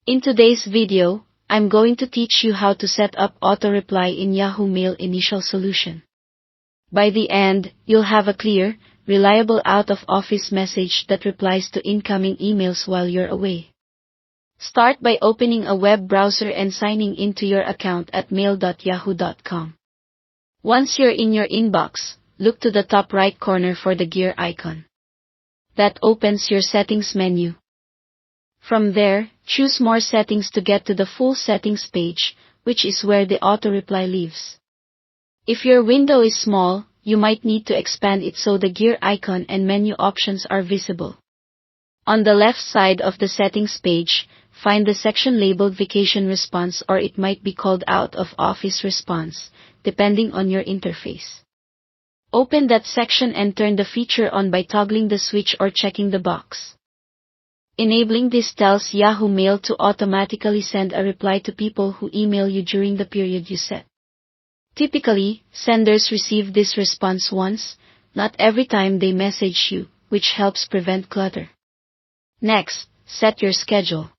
In today's video, I'm going to teach you how to set up auto-reply in Yahoo Mail Initial Solution. By the end, you'll have a clear, reliable out-of-office message that replies to incoming emails while you're away. Start by opening a web browser and signing into your account at mail.yahoo.com. Once you're in your inbox, look to the top right corner for the gear icon. That opens your settings menu. From there, choose More Settings to get to the full settings page, which is where the auto-reply lives. If your window is small, you might need to expand it so the gear icon and menu options are visible. On the left side of the settings page, find the section labeled Vacation Response, or it might be called Out of Office Response, depending on your interface. Open that section and turn the feature on by toggling the switch or checking the box. Enabling this tells Yahoo Mail to automatically send a reply to people who email you during the period you set. Typically, senders receive this response once, not every time they message you, which helps prevent clutter. Next, set your schedule.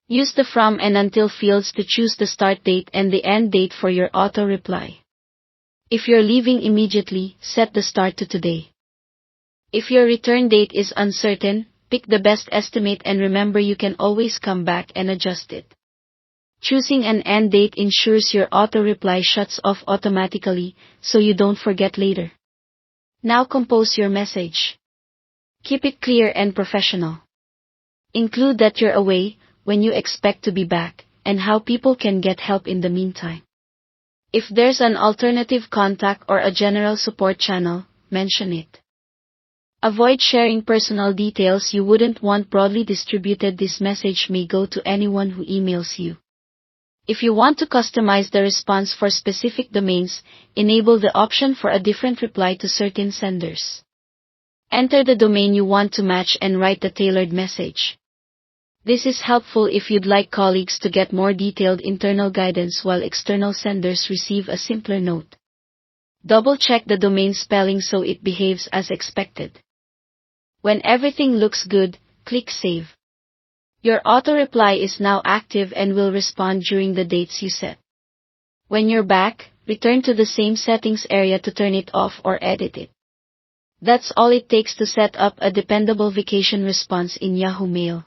Use the from and until fields to choose the start date and the end date for your auto-reply. If you're leaving immediately, set the start to today. If your return date is uncertain, pick the best estimate and remember you can always come back and adjust it. Choosing an end date ensures your auto-reply shuts off automatically, so you don't forget later. Now compose your message. Keep it clear and professional. Include that you're away, when you expect to be back, and how people can get help in the meantime. If there's an alternative contact or a general support channel, mention it. Avoid sharing personal details you wouldn't want broadly distributed. This message may go to anyone who emails you. If you want to customize the response for specific domains, enable the option for a different reply to certain senders. Enter the domain you want to match and write the tailored message. This is helpful if you'd like colleagues to get more detailed internal guidance while external senders receive a simpler note. Double-check the domain spelling so it behaves as expected. When everything looks good, click Save. Your auto-reply is now active and will respond during the dates you set. When you're back, return to the same settings area to turn it off or edit it. That's all it takes to set up a dependable vacation response in Yahoo Mail.